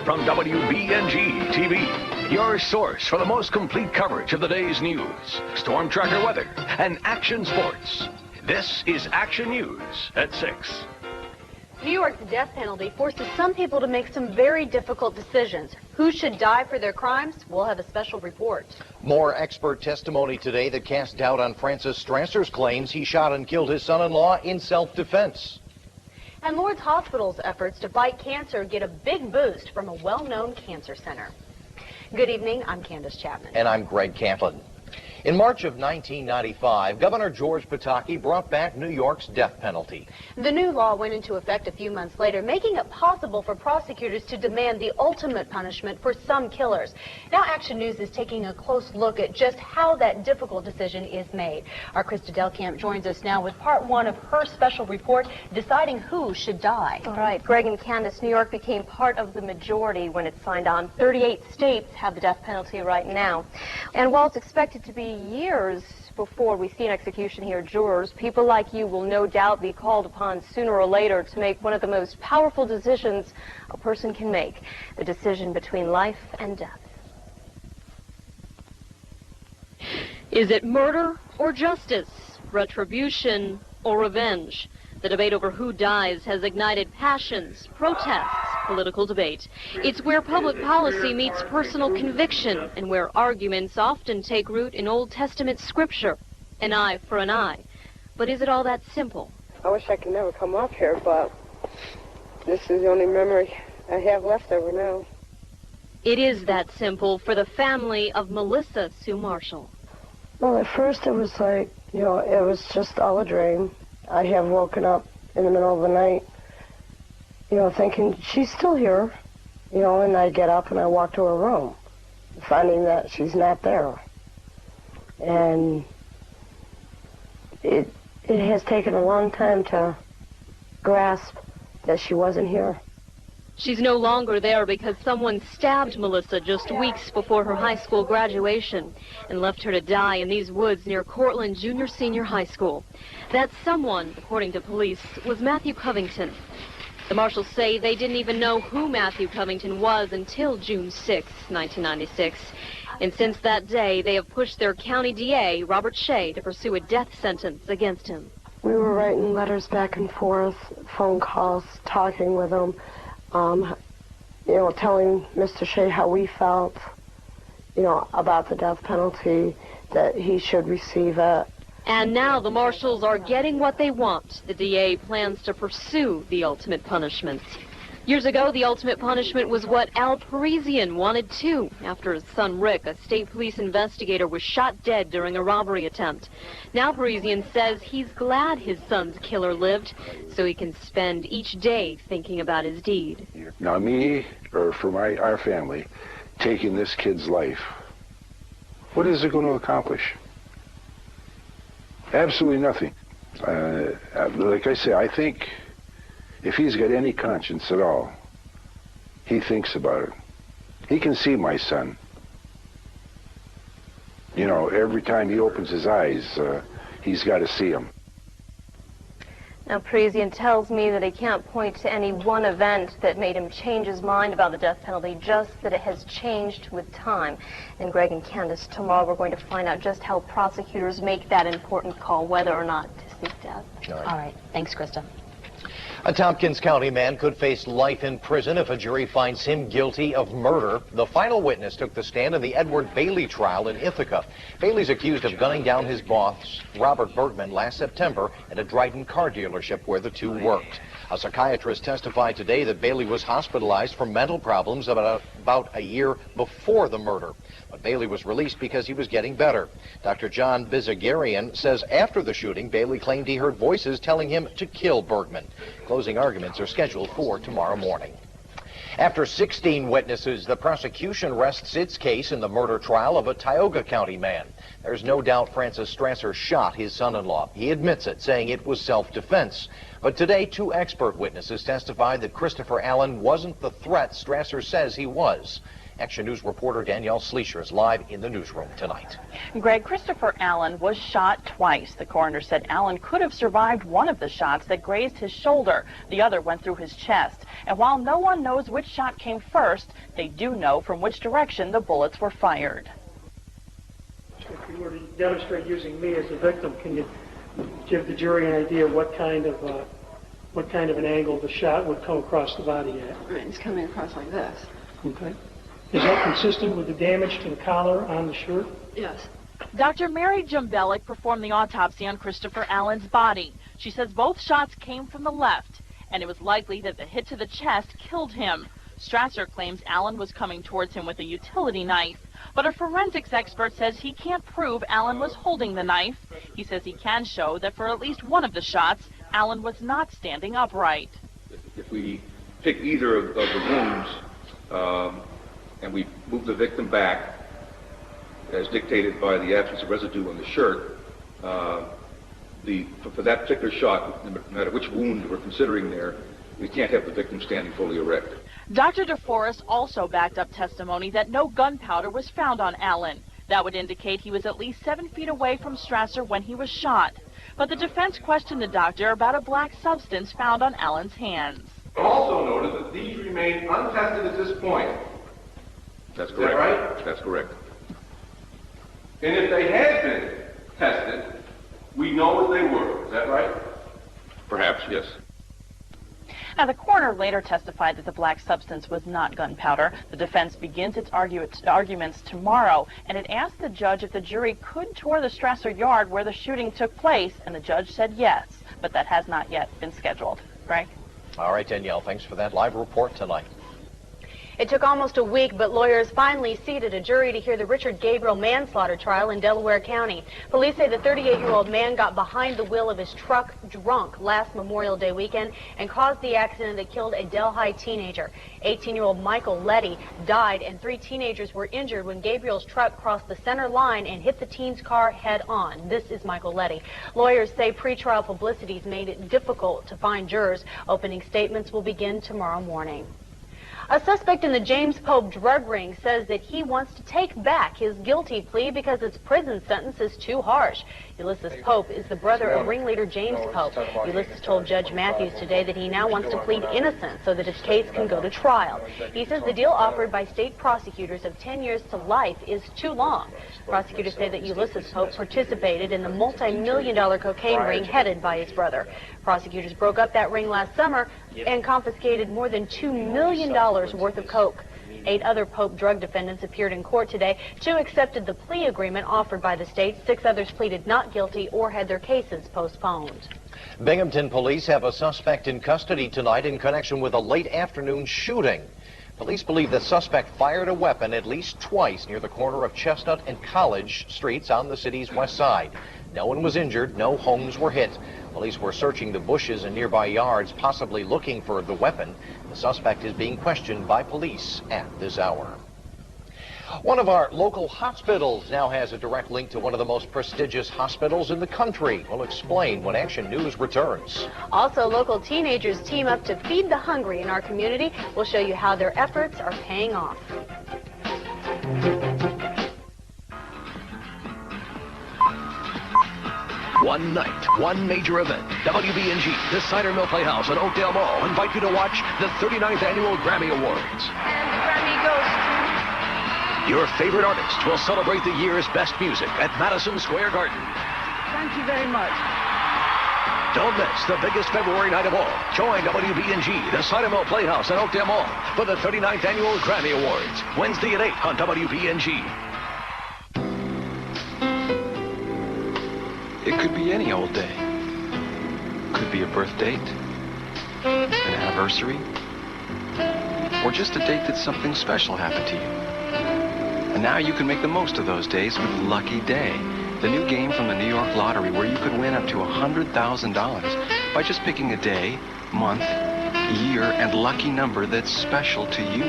from WBNG-TV, your source for the most complete coverage of the day's news, storm tracker weather, and action sports. This is Action News at 6. New York's death penalty forces some people to make some very difficult decisions. Who should die for their crimes? We'll have a special report. More expert testimony today that casts doubt on Francis Strasser's claims he shot and killed his son-in-law in self-defense. And Lord's Hospital's efforts to fight cancer get a big boost from a well-known cancer center. Good evening, I'm Candace Chapman. And I'm Greg Cantlin. In March of 1995, Governor George Pataki brought back New York's death penalty. The new law went into effect a few months later, making it possible for prosecutors to demand the ultimate punishment for some killers. Now Action News is taking a close look at just how that difficult decision is made. Our Krista Delkamp joins us now with part one of her special report, Deciding Who Should Die. All right, Greg and Candace, New York became part of the majority when it signed on. 38 states have the death penalty right now. And while it's expected to be years before we see an execution here, jurors, people like you will no doubt be called upon sooner or later to make one of the most powerful decisions a person can make, the decision between life and death. Is it murder or justice, retribution or revenge? The debate over who dies has ignited passions, protests, political debate. It's where public policy meets personal conviction and where arguments often take root in Old Testament scripture. An eye for an eye. But is it all that simple? I wish I could never come up here, but this is the only memory I have left of her now. It is that simple for the family of Melissa Sue Marshall. Well, at first it was like, it was just all a dream. I have woken up in the middle of the night, thinking, she's still here, and I get up and I walk to her room, finding that she's not there. And it has taken a long time to grasp that she wasn't here. She's no longer there because someone stabbed Melissa just weeks before her high school graduation and left her to die in these woods near Cortland Junior-Senior High School. That someone, according to police, was Matthew Covington. The marshals say they didn't even know who Matthew Covington was until June 6, 1996. And since that day, they have pushed their county DA, Robert Shea, to pursue a death sentence against him. We were writing letters back and forth, phone calls, talking with him. Telling Mr. Shea how we felt, about the death penalty, that he should receive it. And now the marshals are getting what they want. The DA plans to pursue the ultimate punishment. Years ago, the ultimate punishment was what Al Parisian wanted too, after his son Rick, a state police investigator, was shot dead during a robbery attempt. Now Parisian says he's glad his son's killer lived, so he can spend each day thinking about his deed. Now me, or for our family, taking this kid's life, what is it going to accomplish? Absolutely nothing. Like I say, I think if he's got any conscience at all, he thinks about it. He can see my son. Every time he opens his eyes, he's got to see him. Now, Parisian tells me that he can't point to any one event that made him change his mind about the death penalty, just that it has changed with time. And Greg and Candace, tomorrow we're going to find out just how prosecutors make that important call, whether or not to seek death. All right. Thanks, Krista. A Tompkins County man could face life in prison if a jury finds him guilty of murder. The final witness took the stand in the Edward Bailey trial in Ithaca. Bailey's accused of gunning down his boss, Robert Bergman, last September at a Dryden car dealership where the two worked. A psychiatrist testified today that Bailey was hospitalized for mental problems about a year before the murder. But Bailey was released because he was getting better. Dr. John Bizagarian says after the shooting, Bailey claimed he heard voices telling him to kill Bergman. Closing arguments are scheduled for tomorrow morning. After 16 witnesses, the prosecution rests its case in the murder trial of a Tioga County man. There's no doubt Francis Strasser shot his son-in-law. He admits it, saying it was self-defense. But today, 2 expert witnesses testified that Christopher Allen wasn't the threat Strasser says he was. Action News reporter Danielle Schleicher is live in the newsroom tonight. Greg, Christopher Allen was shot twice. The coroner said Allen could have survived one of the shots that grazed his shoulder. The other went through his chest. And while no one knows which shot came first, they do know from which direction the bullets were fired. If you were to demonstrate using me as a victim, can you give the jury an idea what kind of an angle the shot would come across the body at? Right, it's coming across like this. Okay. Is that consistent with the damage to the collar on the shirt? Yes. Dr. Mary Jumbelic performed the autopsy on Christopher Allen's body. She says both shots came from the left, and it was likely that the hit to the chest killed him. Strasser claims Allen was coming towards him with a utility knife, but a forensics expert says he can't prove Allen was holding the knife. He says he can show that for at least one of the shots, Allen was not standing upright. If we pick either of the wounds and we move the victim back, as dictated by the absence of residue on the shirt, for that particular shot, no matter which wound we're considering there, we can't have the victim standing fully erect. Dr. DeForest also backed up testimony that no gunpowder was found on Allen. That would indicate he was at least 7 feet away from Strasser when he was shot. But the defense questioned the doctor about a black substance found on Allen's hands. Also noted that these remain untested at this point. That's correct. Is that right? That's correct. And if they had been tested, we know what they were. Is that right? Perhaps, yes. Now, the coroner later testified that the black substance was not gunpowder. The defense begins its arguments tomorrow, and it asked the judge if the jury could tour the Strasser yard where the shooting took place, and the judge said yes, but that has not yet been scheduled. Greg? All right, Danielle, thanks for that live report tonight. It took almost a week, but lawyers finally seated a jury to hear the Richard Gabriel manslaughter trial in Delaware County. Police say the 38-year-old man got behind the wheel of his truck drunk last Memorial Day weekend and caused the accident that killed a Delhi teenager. 18-year-old Michael Letty died, and 3 teenagers were injured when Gabriel's truck crossed the center line and hit the teen's car head-on. This is Michael Letty. Lawyers say pretrial publicity's made it difficult to find jurors. Opening statements will begin tomorrow morning. A suspect in the James Pope drug ring says that he wants to take back his guilty plea because his prison sentence is too harsh. Ulysses Pope is the brother of ringleader James Pope. Ulysses told Judge Matthews today that he now wants to plead innocent so that his case can go to trial. He says the deal offered by state prosecutors of 10 years to life is too long. Prosecutors say that Ulysses Pope participated in the multi-million-dollar cocaine ring headed by his brother. Prosecutors broke up that ring last summer and confiscated more than $2 million worth of coke. 8 other Pope drug defendants appeared in court today. 2 accepted the plea agreement offered by the state. 6 others pleaded not guilty or had their cases postponed. Binghamton police have a suspect in custody tonight in connection with a late afternoon shooting. Police believe the suspect fired a weapon at least twice near the corner of Chestnut and College Streets on the city's west side. No one was injured, no homes were hit. Police were searching the bushes and nearby yards, possibly looking for the weapon. The suspect is being questioned by police at this hour. One of our local hospitals now has a direct link to one of the most prestigious hospitals in the country. We'll explain when Action News returns. Also, local teenagers team up to feed the hungry in our community. We'll show you how their efforts are paying off. One night, one major event. WBNG, the Cider Mill Playhouse at Oakdale Mall invite you to watch the 39th Annual Grammy Awards. And the Grammy goes to... Your favorite artists will celebrate the year's best music at Madison Square Garden. Thank you very much. Don't miss the biggest February night of all. Join WBNG, the Cider Mill Playhouse at Oakdale Mall for the 39th Annual Grammy Awards. Wednesday at 8 on WBNG. It could be any old day. Could be a birth date, an anniversary, or just a date that something special happened to you. And now you can make the most of those days with Lucky Day, the new game from the New York Lottery where you could win up to $100,000 by just picking a day, month, year, and lucky number that's special to you.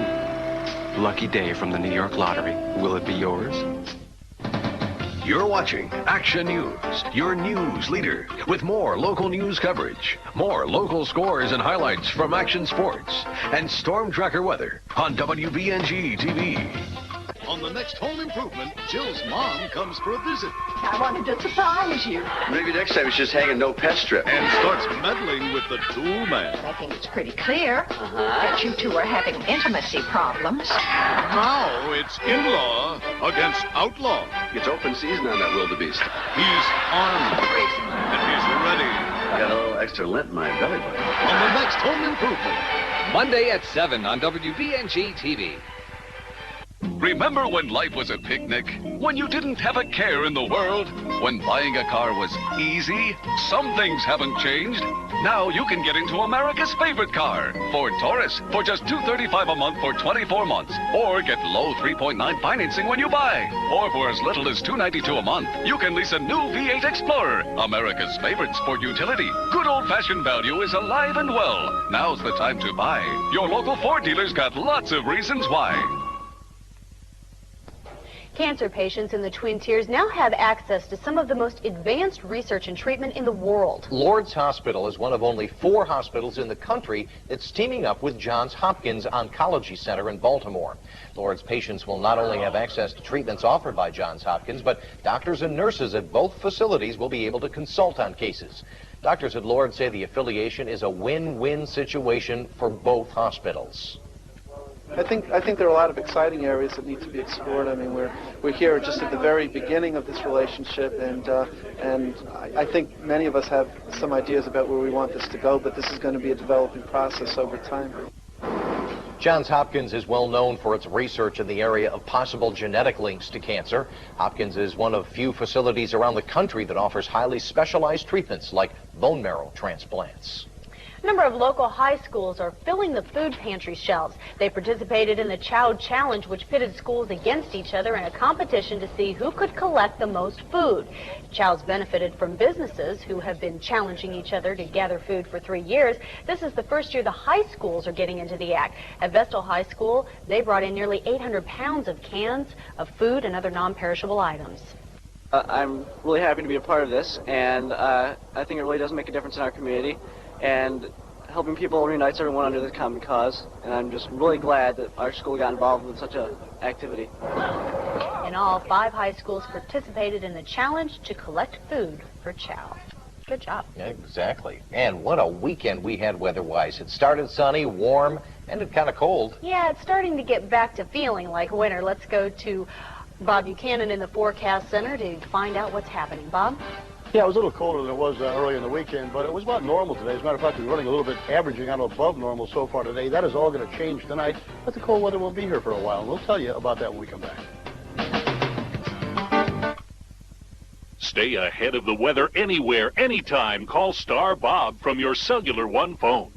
Lucky Day from the New York Lottery. Will it be yours? You're watching Action News, your news leader, with more local news coverage, more local scores and highlights from Action Sports, and Storm Tracker weather on WBNG-TV. On the next home improvement, Jill's mom comes for a visit. I wanted to surprise you. Maybe next time we should just hang a no pet strip. And starts meddling with the tool man. I think it's pretty clear that you two are having intimacy problems. Now it's in-law against outlaw. It's open season on that wildebeest. He's armed and he's ready. I got a little extra lint in my belly button. On the next home improvement. Monday at 7 on WBNG-TV. Remember when life was a picnic? When you didn't have a care in the world? When buying a car was easy? Some things haven't changed. Now you can get into America's favorite car, Ford Taurus, for just $235 a month for 24 months. Or get low 3.9 financing when you buy. Or for as little as $292 a month, you can lease a new V8 Explorer, America's favorite sport utility. Good old-fashioned value is alive and well. Now's the time to buy. Your local Ford dealer's got lots of reasons why. Cancer patients in the Twin Tiers now have access to some of the most advanced research and treatment in the world. Lourdes Hospital is one of only 4 hospitals in the country that's teaming up with Johns Hopkins Oncology Center in Baltimore. Lourdes patients will not only have access to treatments offered by Johns Hopkins, but doctors and nurses at both facilities will be able to consult on cases. Doctors at Lourdes say the affiliation is a win-win situation for both hospitals. I think there are a lot of exciting areas that need to be explored. I mean, we're here just at the very beginning of this relationship, and I think many of us have some ideas about where we want this to go, but this is going to be a developing process over time. Johns Hopkins is well known for its research in the area of possible genetic links to cancer. Hopkins is one of few facilities around the country that offers highly specialized treatments like bone marrow transplants. A number of local high schools are filling the food pantry shelves. They participated in the Chow Challenge, which pitted schools against each other in a competition to see who could collect the most food. Chow's benefited from businesses who have been challenging each other to gather food for 3 years. This is the first year the high schools are getting into the act. At Vestal High School, they brought in nearly 800 pounds of cans of food and other non-perishable items. I'm really happy to be a part of this, and I think it really does make a difference in our community. And helping people reunites everyone under the common cause, and I'm just really glad that our school got involved with such an activity. In all, 5 high schools participated in the challenge to collect food for Chow. Good job. Yeah, exactly. And what a weekend we had weather-wise. It started sunny, warm, ended kind of cold. Yeah, it's starting to get back to feeling like winter. Let's go to Bob Buchanan in the Forecast Center to find out what's happening. Bob? Yeah, it was a little colder than it was early in the weekend, but it was about normal today. As a matter of fact, we're running a little bit, averaging out above normal so far today. That is all going to change tonight, but the cold weather will be here for a while, and we'll tell you about that when we come back. Stay ahead of the weather anywhere, anytime. Call Star Bob from your Cellular One phone.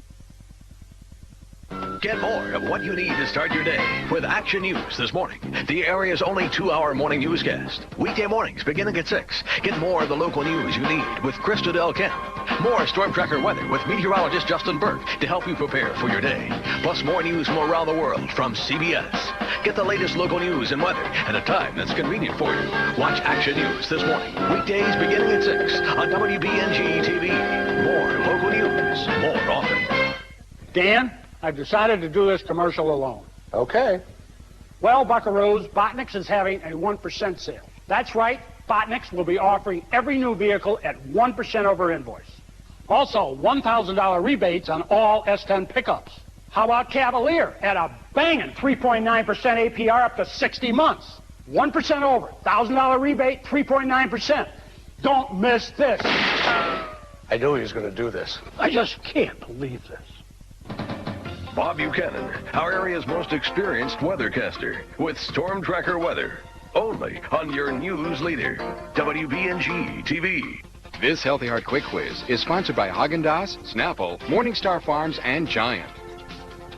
Get more of what you need to start your day with Action News this morning. The area's only 2-hour morning newscast. Weekday mornings beginning at 6. Get more of the local news you need with Krista Del Kemp. More Storm Tracker weather with meteorologist Justin Burke to help you prepare for your day. Plus more news from around the world from CBS. Get the latest local news and weather at a time that's convenient for you. Watch Action News this morning. Weekdays beginning at 6 on WBNG-TV. More local news, more often. Dan? I've decided to do this commercial alone. Okay. Well, buckaroos, Botnick's is having a 1% sale. That's right, Botnick's will be offering every new vehicle at 1% over invoice. Also, $1,000 rebates on all S10 pickups. How about Cavalier at a banging 3.9% APR up to 60 months? 1% over, $1,000 rebate, 3.9%. Don't miss this. I knew he was going to do this. I just can't believe this. Bob Buchanan, our area's most experienced weathercaster, with Storm Tracker weather. Only on your news leader, WBNG-TV. This Healthy Heart Quick Quiz is sponsored by Haagen-Dazs, Snapple, Morningstar Farms, and Giant.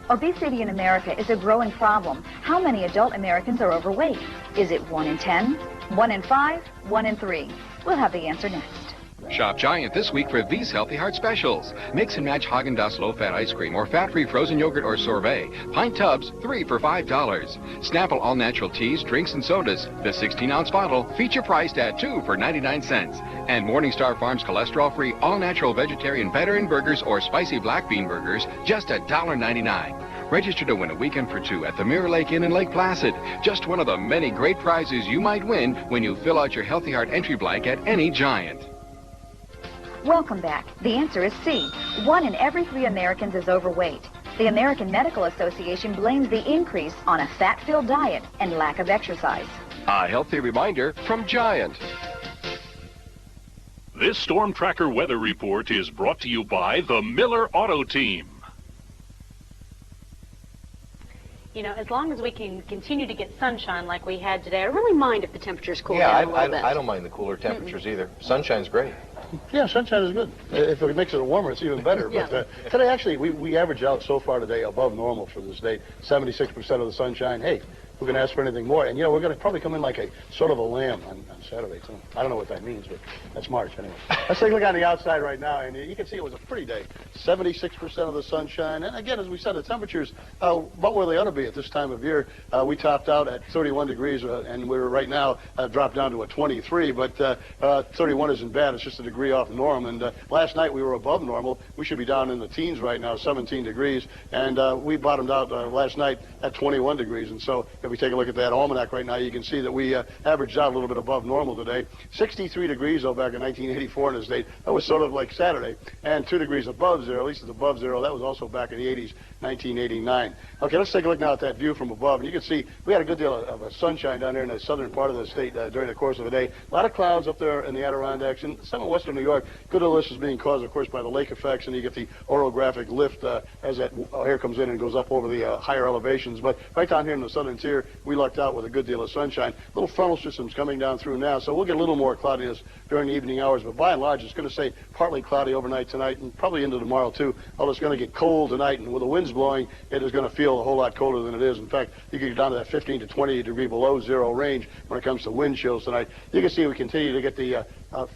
Obesity in America is a growing problem. How many adult Americans are overweight? Is it 1 in 10, 1 in 5, 1 in 3? We'll have the answer next. Shop Giant this week for these healthy heart specials. Mix and match Haagen-Dazs low-fat ice cream or fat-free frozen yogurt or sorbet. Pint tubs, 3 for $5. Snapple all-natural teas, drinks, and sodas. The 16-ounce bottle, feature priced at 2 for 99 cents. And Morningstar Farms cholesterol-free, all-natural vegetarian veteran burgers or spicy black bean burgers, just $1.99. Register to win a weekend for 2 at the Mirror Lake Inn in Lake Placid. Just one of the many great prizes you might win when you fill out your Healthy Heart entry blank at any Giant. Welcome back. The answer is C. 1 in every 3 Americans is overweight. The American Medical Association blames the increase on a fat-filled diet and lack of exercise. A healthy reminder from Giant. This Storm Tracker weather report is brought to you by the Miller Auto Team. You know, as long as we can continue to get sunshine like we had today, I don't really mind if the temperatures cool down a little bit. I don't mind the cooler temperatures either. Sunshine's great. Yeah, sunshine is good. If it makes it warmer, it's even better. Yeah. But today, actually, we average out so far today above normal for this day. 76% of the sunshine. Hey, who can ask for anything more? And, you know, we're going to probably come in like a sort of a lamb on Saturday, too. I don't know what that means, but that's March anyway. Let's take a look on the outside right now, and you can see it was a pretty day. 76% of the sunshine. And, again, as we said, the temperatures, what where they ought to be at this time of year. We topped out at 31 degrees, and we're right now dropped down to a 23. But 31 isn't bad. It's just a degree off norm. And last night we were above normal. We should be down in the teens right now, 17 degrees. And we bottomed out last night at 21 degrees. And so if we take a look at that almanac right now, you can see that we averaged out a little bit above normal today. 63 degrees, though, back in 1984 in this date. That was sort of like Saturday. And 2 degrees above zero, at least it's above zero. That was also back in the 80s, 1989. Okay, let's take a look now at that view from above. And you can see we had a good deal of sunshine down there in the southern part of the state during the course of the day. A lot of clouds up there in the Adirondacks and some in western New York. Good deal of this is being caused, of course, by the lake effects, and you get the orographic lift as that air comes in and goes up over the higher elevations. But right down here in the southern tier, we lucked out with a good deal of sunshine. Little frontal systems coming down through now, so we'll get a little more cloudiness during the evening hours. But by and large, it's going to stay partly cloudy overnight tonight and probably into tomorrow, too. Although it's going to get cold tonight, and with the winds blowing, it is going to feel a whole lot colder than it is. In fact, you can get down to that 15 to 20 degree below zero range when it comes to wind chills tonight. You can see we continue to get the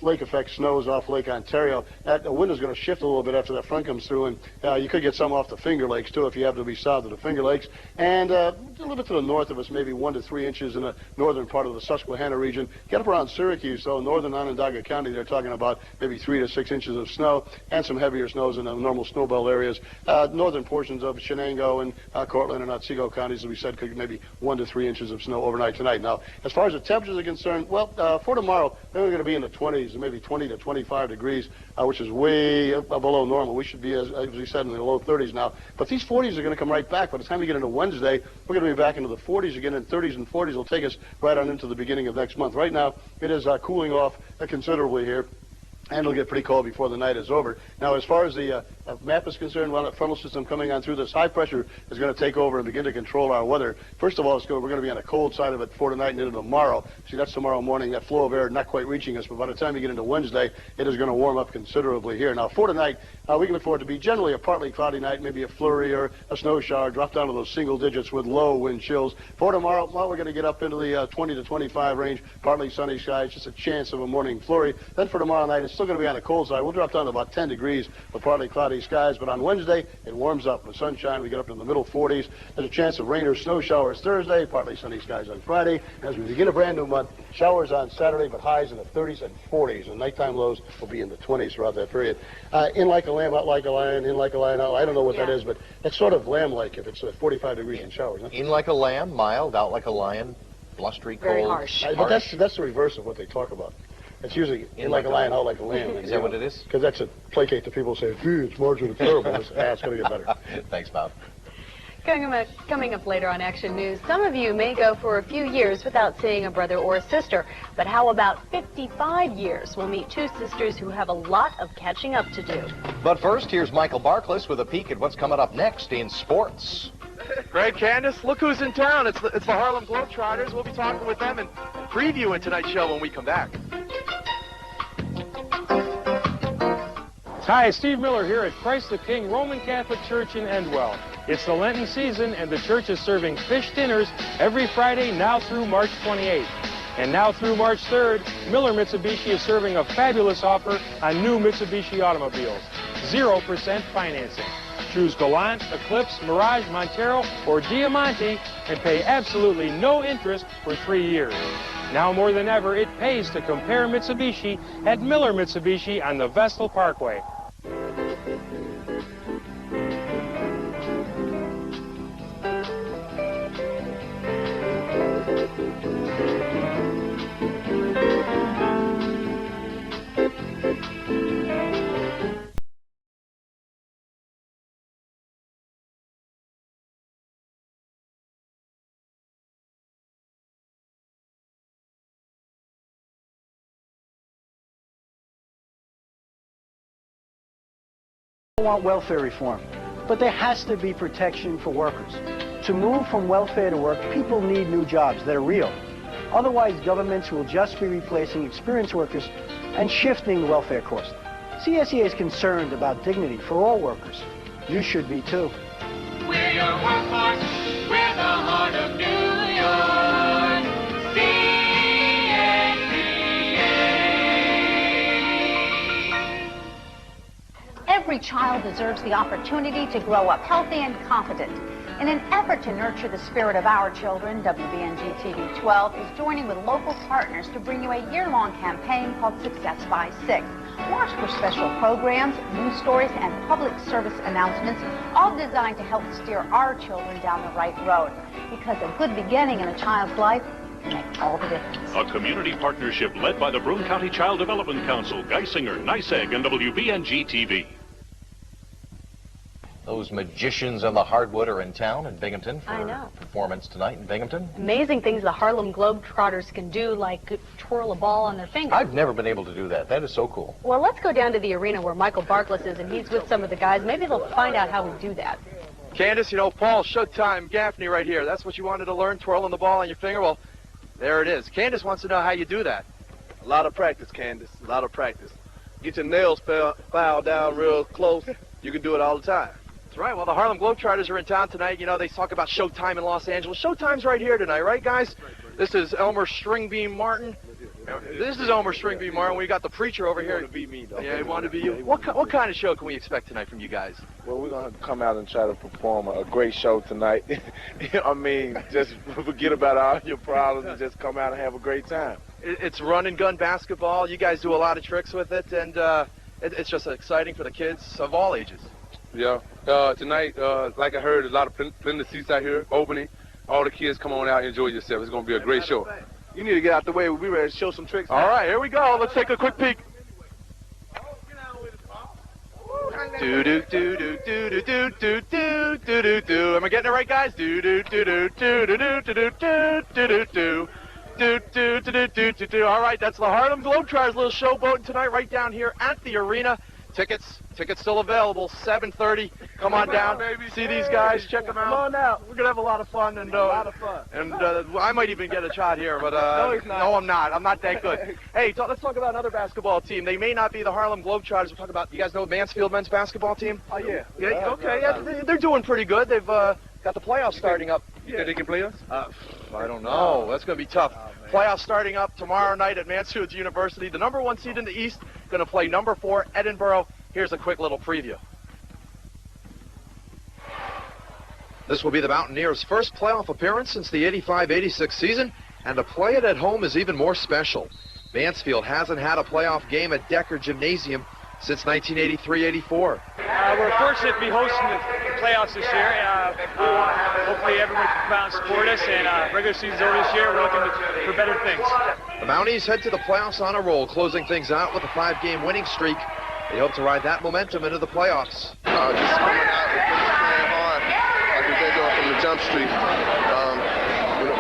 lake effect snows off Lake Ontario. The wind is going to shift a little bit after that front comes through, and you could get some off the Finger Lakes, too, if you happen to be south of the Finger Lakes. And a little bit to the north of us, maybe 1 to 3 inches in the northern part of the Susquehanna region. Get up around Syracuse, though, northern Onondaga County, they're talking about maybe 3 to 6 inches of snow and some heavier snows in the normal snow belt areas. Northern portions of Shenango and Cortland and Otsego counties, as we said, could maybe 1 to 3 inches of snow overnight tonight. Now, as far as the temperatures are concerned, well, for tomorrow, they're going to be in the 20s, maybe 20 to 25 degrees, which is way below normal. We should be, as we said, in the low 30s now. But these 40s are going to come right back. By the time we get into Wednesday, we're going to be back into the 40s again, and 30s and 40s will take us right on into the beginning of next month. Right now, it is cooling off considerably here, and it'll get pretty cold before the night is over. Now, as far as the map is concerned, well, that frontal system coming on through this high pressure is going to take over and begin to control our weather. First of all, we're going to be on the cold side of it for tonight and into tomorrow. See, that's tomorrow morning, that flow of air not quite reaching us, but by the time you get into Wednesday, it is going to warm up considerably here. Now, for tonight, we can look forward to be generally a partly cloudy night, maybe a flurry or a snow shower, drop down to those single digits with low wind chills. For tomorrow, well, we're going to get up into the 20 to 25 range, partly sunny skies, just a chance of a morning flurry. Then for tomorrow night, it's still going to be on the cold side. We'll drop down to about 10 degrees with partly cloudy skies, but on Wednesday, it warms up with sunshine. We get up into the middle 40s. There's a chance of rain or snow showers Thursday, partly sunny skies on Friday. As we begin a brand new month, showers on Saturday, but highs in the 30s and 40s, and nighttime lows will be in the 20s throughout that period. In like a lamb, out like a lion, in like a lion, out. I don't know what that is, but it's sort of lamb-like if it's 45 degrees in showers. Huh? In like a lamb, mild, out like a lion, blustery, cold. Very harsh. But that's the reverse of what they talk about. It's usually in like a lion, out like a lamb. Is that what it is? Because that's a placate to people who say, gee, it's marginally terrible. It's going to get better. Thanks, Bob. Coming up later on Action News, some of you may go for a few years without seeing a brother or a sister, but how about 55 years? We'll meet two sisters who have a lot of catching up to do. But first, here's Michael Barkless with a peek at what's coming up next in sports. Great, Candace. Look who's in town. It's the Harlem Globetrotters. We'll be talking with them and previewing tonight's show when we come back. Hi, Steve Miller here at Christ the King Roman Catholic Church in Endwell. It's the Lenten season, and the church is serving fish dinners every Friday now through March 28th. And now through March 3rd, Miller Mitsubishi is serving a fabulous offer on new Mitsubishi automobiles. 0% financing. Choose Galant, Eclipse, Mirage, Montero, or Diamante and pay absolutely no interest for 3 years. Now more than ever, it pays to compare Mitsubishi at Miller Mitsubishi on the Vestal Parkway. I want welfare reform, but there has to be protection for workers. To move from welfare to work, people need new jobs that are real. Otherwise, governments will just be replacing experienced workers and shifting the welfare cost. CSEA is concerned about dignity for all workers. You should be too. We're your workforce, we're the heart of New York. Every child deserves the opportunity to grow up healthy and confident. In an effort to nurture the spirit of our children, WBNG-TV 12 is joining with local partners to bring you a year-long campaign called Success by 6. Watch for special programs, news stories, and public service announcements, all designed to help steer our children down the right road. Because a good beginning in a child's life can make all the difference. A community partnership led by the Broome County Child Development Council, Geisinger, NYSEG, and WBNG-TV. Those magicians on the hardwood are in town in Binghamton for I know. performance tonight in Binghamton. Amazing things the Harlem Globetrotters can do, like twirl a ball on their finger. I've never been able to do that. That is so cool. Well, let's go down to the arena where Michael Barkless is, and he's with some of the guys. Maybe they'll find out how we do that. Candace, you know, Paul, Showtime, Gaffney right here. That's what you wanted to learn, twirling the ball on your finger? Well, there it is. Candace wants to know how you do that. A lot of practice, Candace. A lot of practice. Get your nails filed down real close. You can do it all the time. That's right. Well, the Harlem Globetrotters are in town tonight. You know, they talk about Showtime in Los Angeles. Showtime's right here tonight, right, guys? This is Elmer Stringbeam Martin. This is Elmer Stringbeam Martin. We got the preacher over here. You want to be me, though. Yeah, he wanted to be you. What kind of show can we expect tonight from you guys? Well, we're going to come out and try to perform a great show tonight. I mean, just forget about all your problems and just come out and have a great time. It's run and gun basketball. You guys do a lot of tricks with it, and it's just exciting for the kids of all ages. Yeah. Tonight, like I heard, a lot of plenty of seats out here opening. All the kids come on out and enjoy yourself. It's going to be a great show. You need to get out the way. We'll be ready to show some tricks. All right, here we go. Let's take a quick peek. Do do do do do do do do do do do do. Am I getting it right, guys? Do do do do do do do do do do do do. Do, do, do, do, do, do. All right, that's the Harlem Globetrotters little showboat tonight right down here at the arena. Tickets still available, 7:30. Come on down, see these guys, check them out. Come on out. We're going to have a lot of fun. And, I might even get a shot here, but no, he's not. No, I'm not. I'm not that good. Hey, let's talk about another basketball team. They may not be the Harlem Globetrotters. We're talking about, you guys know Mansfield men's basketball team? Oh, yeah. Yeah, okay, yeah, they're doing pretty good. They've got the playoffs starting up. You think they can play us? I don't know. That's going to be tough. Playoffs starting up tomorrow night at Mansfield University. The number 1 seed in the East going to play number 4 Edinburgh. Here's a quick little preview. This will be the Mountaineers' first playoff appearance since the 85-86 season, and to play it at home is even more special. Mansfield hasn't had a playoff game at Decker Gymnasium since 1983-84. We're fortunate to be hosting the playoffs this year. Hopefully everyone can come out and support us, and regular season's over this year. We're looking for better things. The Mounties head to the playoffs on a roll, closing things out with a 5-game winning streak. They hope to ride that momentum into the playoffs. Just coming out and playing hard like we've been doing from the jump street.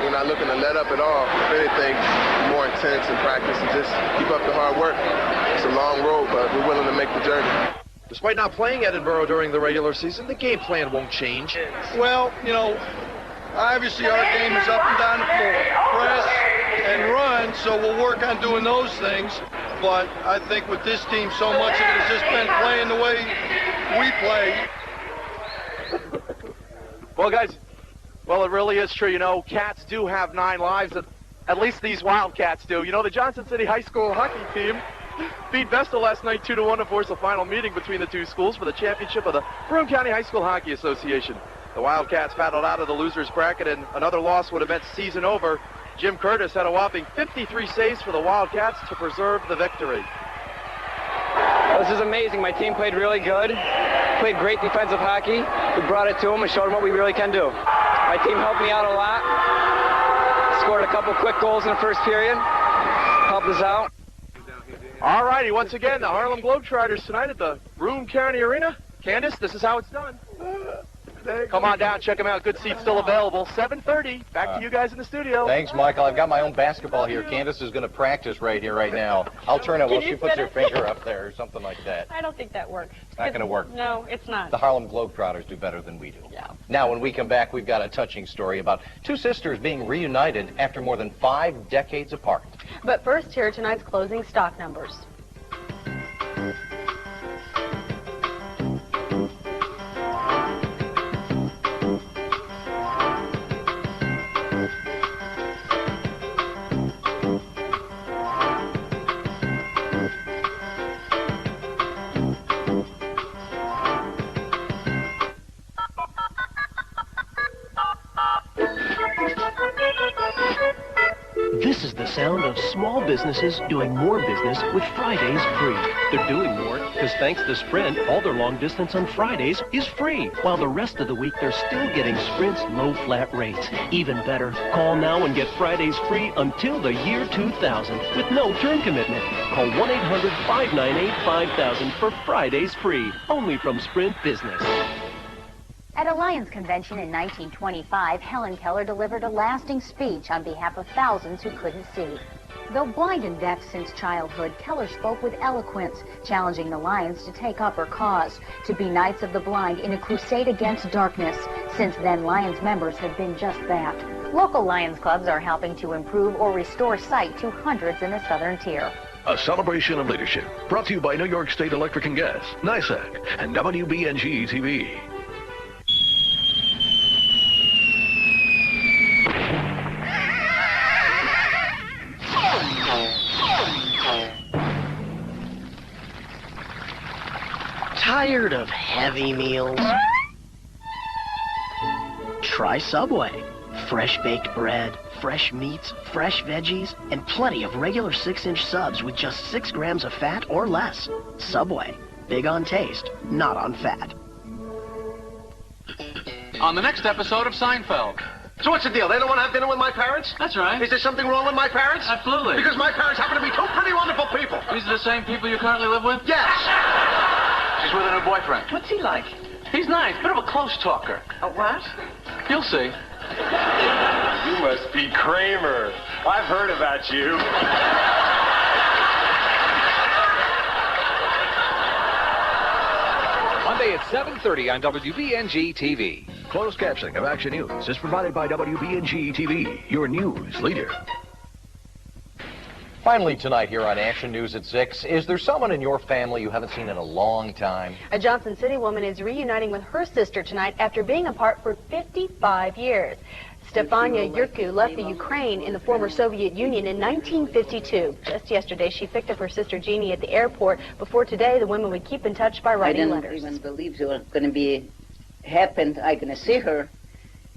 We're not looking to let up at all. If anything, more intense in practice and just keep up the hard work. It's a long road, but we're willing to make the journey. Despite not playing Edinburgh during the regular season, the game plan won't change. Well, you know, obviously our game is up and down the floor. Press and run, so we'll work on doing those things. But I think with this team, so much of it has just been playing the way we play. Well, guys, well, it really is true. You know, cats do have 9 lives. At least these Wildcats do. You know, the Johnson City High School hockey team beat Vestal last night 2-1 to force a final meeting between the two schools for the championship of the Broome County High School Hockey Association. The Wildcats battled out of the loser's bracket, and another loss would have meant season over. Jim Curtis had a whopping 53 saves for the Wildcats to preserve the victory. This is amazing. My team played really good, played great defensive hockey. We brought it to them and showed them what we really can do. My team helped me out a lot, scored a couple quick goals in the first period, helped us out. All righty, once again, the Harlem Globetrotters tonight at the Broome County Arena. Candace, this is how it's done. Come on down, check them out. Good seats still available. 7:30. Back to you guys in the studio. Thanks, Michael. I've got my own basketball here. Candace is going to practice right here, right now. I'll turn it while she puts her finger up there or something like that. I don't think that works. It's not going to work. No, it's not. The Harlem Globetrotters do better than we do. Yeah. Now, when we come back, we've got a touching story about two sisters being reunited after more than 5 decades apart. But first, here are tonight's closing stock numbers. This is the sound of small businesses doing more business with Fridays free. They're doing more because thanks to Sprint, all their long distance on Fridays is free. While the rest of the week, they're still getting Sprint's low flat rates. Even better, call now and get Fridays free until the year 2000 with no term commitment. Call 1-800-598-5000 for Fridays free, only from Sprint Business. At a Lions convention in 1925, Helen Keller delivered a lasting speech on behalf of thousands who couldn't see. Though blind and deaf since childhood, Keller spoke with eloquence, challenging the Lions to take up her cause, to be Knights of the Blind in a crusade against darkness. Since then, Lions members have been just that. Local Lions clubs are helping to improve or restore sight to hundreds in the southern tier. A celebration of leadership, brought to you by New York State Electric and Gas, NYSEC, and WBNG-TV. Tired of heavy meals? Try Subway. Fresh baked bread, fresh meats, fresh veggies, and plenty of regular 6-inch subs with just 6 grams of fat or less. Subway. Big on taste, not on fat. On the next episode of Seinfeld. So what's the deal? They don't want to have dinner with my parents? That's right. Is there something wrong with my parents? Absolutely. Because my parents happen to be two pretty wonderful people. These are the same people you currently live with? Yes. She's with a new boyfriend. What's he like? He's nice, bit of a close talker. A what? You'll see. You must be Kramer. I've heard about you. Monday at 7:30 on WBNG-TV. Closed captioning of Action News is provided by WBNG-TV, your news leader. Finally tonight here on Action News at 6, is there someone in your family you haven't seen in a long time? A Johnson City woman is reuniting with her sister tonight after being apart for 55 years. Stefania Yurku left the Ukraine in the former Soviet Union in 1952. Just yesterday, she picked up her sister Jeannie at the airport. Before today, the women would keep in touch by writing letters. I didn't even believe it was going to be happened. I'm going to see her.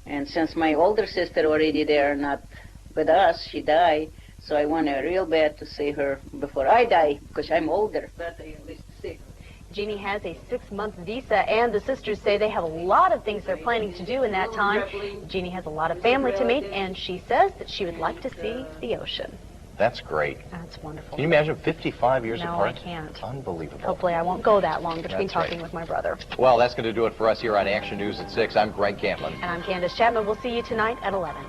And since my older sister already there, not with us, she died. So I want real bad to see her before I die, because I'm older. But I at least see her. Jeannie has a 6-month visa, and the sisters say they have a lot of things they're planning to do in that time. Jeannie has a lot of family to meet, and she says that she would like to see the ocean. That's great. That's wonderful. Can you imagine 55 years apart? No, I can't. Unbelievable. Hopefully I won't go that long between That's talking right. with my brother. Well, that's going to do it for us here on Action News at 6. I'm Greg Camlin. And I'm Candace Chapman. We'll see you tonight at 11.